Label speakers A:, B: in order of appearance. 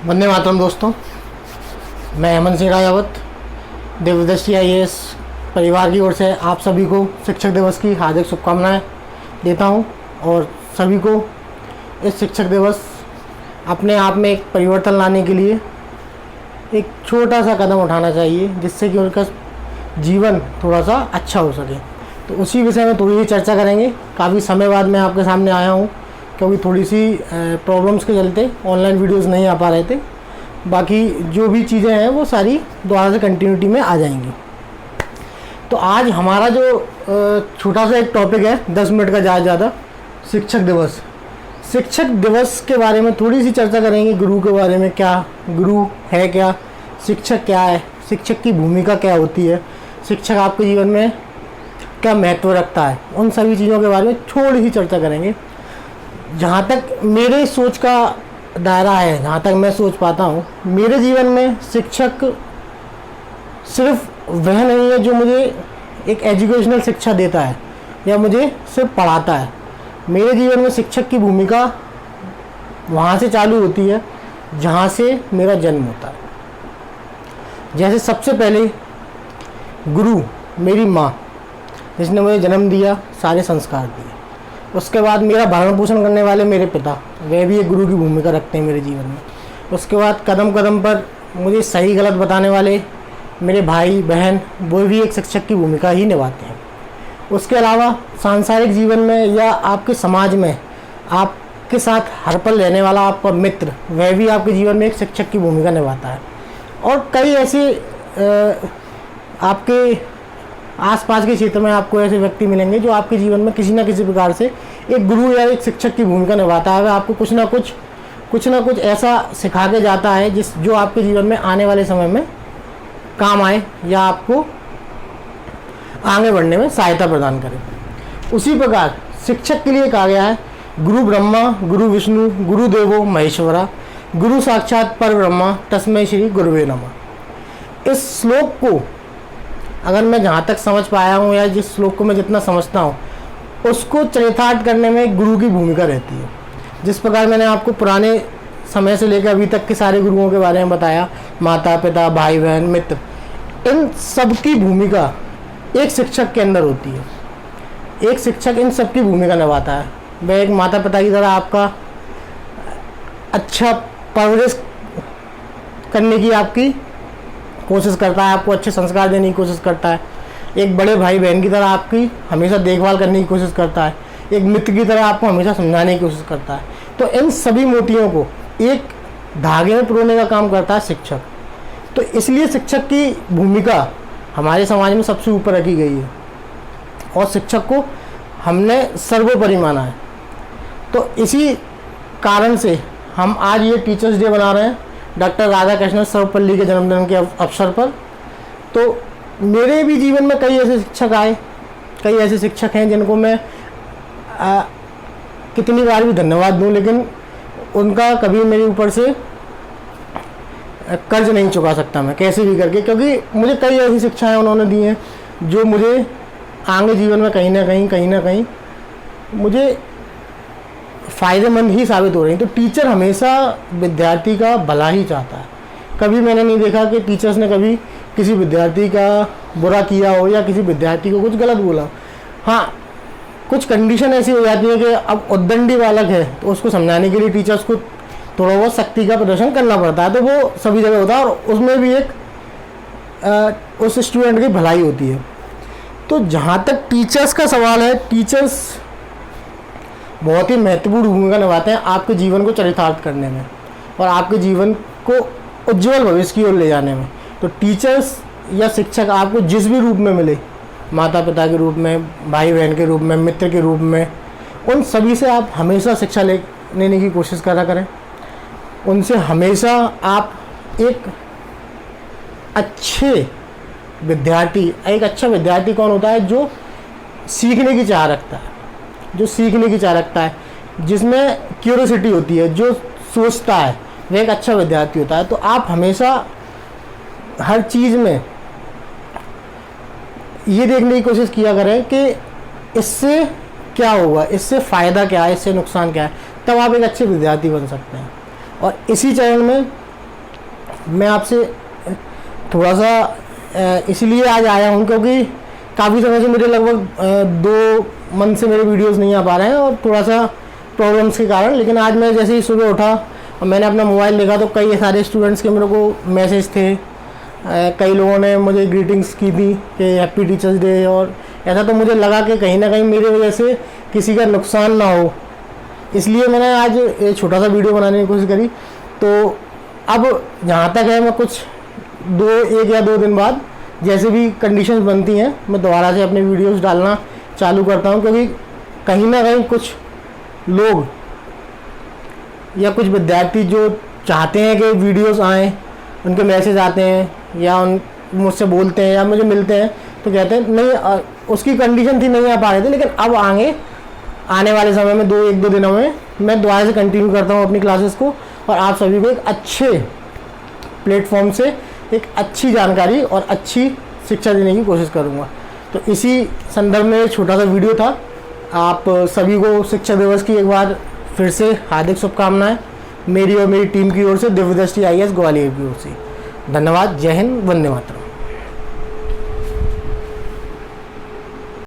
A: वंदे मातरम दोस्तों, मैं हेमंत सिंह राजावत देवदर्शी IAS परिवार की ओर से आप सभी को शिक्षक दिवस की हार्दिक शुभकामनाएं देता हूं। और सभी को इस शिक्षक दिवस अपने आप में एक परिवर्तन लाने के लिए एक छोटा सा कदम उठाना चाहिए, जिससे कि उनका जीवन थोड़ा सा अच्छा हो सके। तो उसी विषय में थोड़ी सी चर्चा करेंगे। काफ़ी समय बाद मैं आपके सामने आया हूँ, क्योंकि थोड़ी सी प्रॉब्लम्स के चलते ऑनलाइन वीडियोस नहीं आ पा रहे थे। बाकी जो भी चीज़ें हैं वो सारी दोबारा से कंटिन्यूटी में आ जाएंगी। तो आज हमारा जो छोटा सा एक टॉपिक है, 10 मिनट का ज़्यादा, शिक्षक दिवस। शिक्षक दिवस के बारे में थोड़ी सी चर्चा करेंगे। गुरु के बारे में, क्या गुरु है, क्या शिक्षक क्या है, शिक्षक की भूमिका क्या होती है, शिक्षक आपके जीवन में क्या महत्व रखता है, उन सभी चीज़ों के बारे में थोड़ी सी चर्चा करेंगे। जहाँ तक मेरे सोच का दायरा है, जहाँ तक मैं सोच पाता हूँ, मेरे जीवन में शिक्षक सिर्फ वह नहीं है जो मुझे एक एजुकेशनल शिक्षा देता है या मुझे सिर्फ पढ़ाता है। मेरे जीवन में शिक्षक की भूमिका वहाँ से चालू होती है जहाँ से मेरा जन्म होता है। जैसे सबसे पहले गुरु मेरी माँ, जिसने मुझे जन्म दिया, सारे संस्कार दिए। उसके बाद मेरा भरण पोषण करने वाले मेरे पिता, वे भी एक गुरु की भूमिका रखते हैं मेरे जीवन में। उसके बाद कदम कदम पर मुझे सही गलत बताने वाले मेरे भाई बहन, वो भी एक शिक्षक की भूमिका ही निभाते हैं। उसके अलावा सांसारिक जीवन में या आपके समाज में आपके साथ हर पल रहने वाला आपका मित्र, वह भी आपके जीवन में एक शिक्षक की भूमिका निभाता है। और कई ऐसे आपके आसपास के क्षेत्र में आपको ऐसे व्यक्ति मिलेंगे जो आपके जीवन में किसी न किसी प्रकार से एक गुरु या एक शिक्षक की भूमिका निभाता है। वह आपको कुछ ना कुछ ऐसा सिखा के जाता है जो आपके जीवन में आने वाले समय में काम आए या आपको आगे बढ़ने में सहायता प्रदान करे। उसी प्रकार शिक्षक के लिए कहा गया है, गुरु ब्रह्मा गुरु विष्णु गुरु देवो महेश्वरा, गुरु साक्षात पर ब्रह्मा तस्मै श्री गुरुवे नमः। इस श्लोक को अगर मैं जहाँ तक समझ पाया हूँ या जिस श्लोक को मैं जितना समझता हूँ, उसको चरितार्थ करने में गुरु की भूमिका रहती है। जिस प्रकार मैंने आपको पुराने समय से लेकर अभी तक के सारे गुरुओं के बारे में बताया, माता पिता भाई बहन मित्र, इन सब की भूमिका एक शिक्षक के अंदर होती है। एक शिक्षक इन सब की भूमिका निभाता है। वह एक माता पिता की तरह आपका अच्छा परवरिश करने की आपकी कोशिश करता है, आपको अच्छे संस्कार देने की कोशिश करता है। एक बड़े भाई बहन की तरह आपकी हमेशा देखभाल करने की कोशिश करता है। एक मित्र की तरह आपको हमेशा समझाने की कोशिश करता है। तो इन सभी मोतियों को एक धागे में पिरोने का काम करता है शिक्षक। तो इसलिए शिक्षक की भूमिका हमारे समाज में सबसे ऊपर रखी गई है और शिक्षक को हमने सर्वोपरि माना है। तो इसी कारण से हम आज ये टीचर्स डे मना रहे हैं, डॉक्टर राधाकृष्णन सर्वपल्ली के जन्मदिन के अवसर पर। तो मेरे भी जीवन में कई ऐसे शिक्षक आए, कई ऐसे शिक्षक हैं जिनको मैं कितनी बार भी धन्यवाद दूं, लेकिन उनका कभी मेरे ऊपर से कर्ज नहीं चुका सकता मैं कैसे भी करके, क्योंकि मुझे कई ऐसी शिक्षाएं उन्होंने दी हैं जो मुझे आगे जीवन में कहीं ना कहीं मुझे फ़ायदेमंद ही साबित हो रही हैं। तो टीचर हमेशा विद्यार्थी का भला ही चाहता है। कभी मैंने नहीं देखा कि टीचर्स ने कभी किसी विद्यार्थी का बुरा किया हो या किसी विद्यार्थी को कुछ गलत बोला। हाँ, कुछ कंडीशन ऐसी हो जाती है कि अब उद्दंडी बालक है तो उसको समझाने के लिए टीचर्स को थोड़ा बहुत शक्ति का प्रदर्शन करना पड़ता है। तो वो सभी जगह होता है और उसमें भी एक उस स्टूडेंट की भलाई होती है। तो जहाँ तक टीचर्स का सवाल है, टीचर्स बहुत ही महत्वपूर्ण भूमिका निभाते हैं आपके जीवन को चरितार्थ करने में और आपके जीवन को उज्जवल भविष्य की ओर ले जाने में। तो टीचर्स या शिक्षक आपको जिस भी रूप में मिले, माता पिता के रूप में, भाई बहन के रूप में, मित्र के रूप में, उन सभी से आप हमेशा शिक्षा लेने की कोशिश करा करें। उनसे हमेशा आप एक अच्छा विद्यार्थी कौन होता है? जो सीखने की चाह रखता है, जिसमें क्यूरियोसिटी होती है, जो सोचता है, वह एक अच्छा विद्यार्थी होता है। तो आप हमेशा हर चीज़ में ये देखने की कोशिश किया करें कि इससे क्या होगा, इससे फ़ायदा क्या है, इससे नुकसान क्या है, तब आप एक अच्छे विद्यार्थी बन सकते हैं। और इसी चरण में मैं आपसे थोड़ा सा इसलिए आज आया हूँ क्योंकि काफ़ी समय से मेरे लगभग 2 मंथ से मेरे वीडियोस नहीं आ पा रहे हैं और थोड़ा सा प्रॉब्लम्स के कारण। लेकिन आज मैं जैसे ही सुबह उठा और मैंने अपना मोबाइल देखा तो कई सारे स्टूडेंट्स के मेरे को मैसेज थे, कई लोगों ने मुझे ग्रीटिंग्स की थी कि हैप्पी टीचर्स डे, और ऐसा तो मुझे लगा कि कहीं ना कहीं मेरी वजह से किसी का नुकसान ना हो, इसलिए मैंने आज ये छोटा सा वीडियो बनाने की कोशिश करी। तो अब जहाँ तक है, मैं कुछ 1 या 2 दिन बाद जैसे भी कंडीशंस बनती हैं मैं दोबारा से अपने वीडियोस डालना चालू करता हूँ, क्योंकि कहीं ना कहीं कुछ लोग या कुछ विद्यार्थी जो चाहते हैं कि वीडियोस आएँ, उनके मैसेज आते हैं या मुझसे बोलते हैं या मुझे मिलते हैं तो कहते हैं नहीं, उसकी कंडीशन थी नहीं आ पा रहे थे, लेकिन अब आने वाले समय में 1-2 दिनों में मैं दोबारा से कंटिन्यू करता हूँ अपनी क्लासेस को और आप सभी को एक अच्छे प्लेटफॉर्म से एक अच्छी जानकारी और अच्छी शिक्षा देने की कोशिश करूँगा। तो इसी संदर्भ में एक छोटा सा वीडियो था। आप सभी को शिक्षक दिवस की एक बार फिर से हार्दिक शुभकामनाएं मेरी और मेरी टीम की ओर से, दिव्यदृष्टि IAS ग्वालियर की ओर से। धन्यवाद। जय हिंद। वंदे मातरम।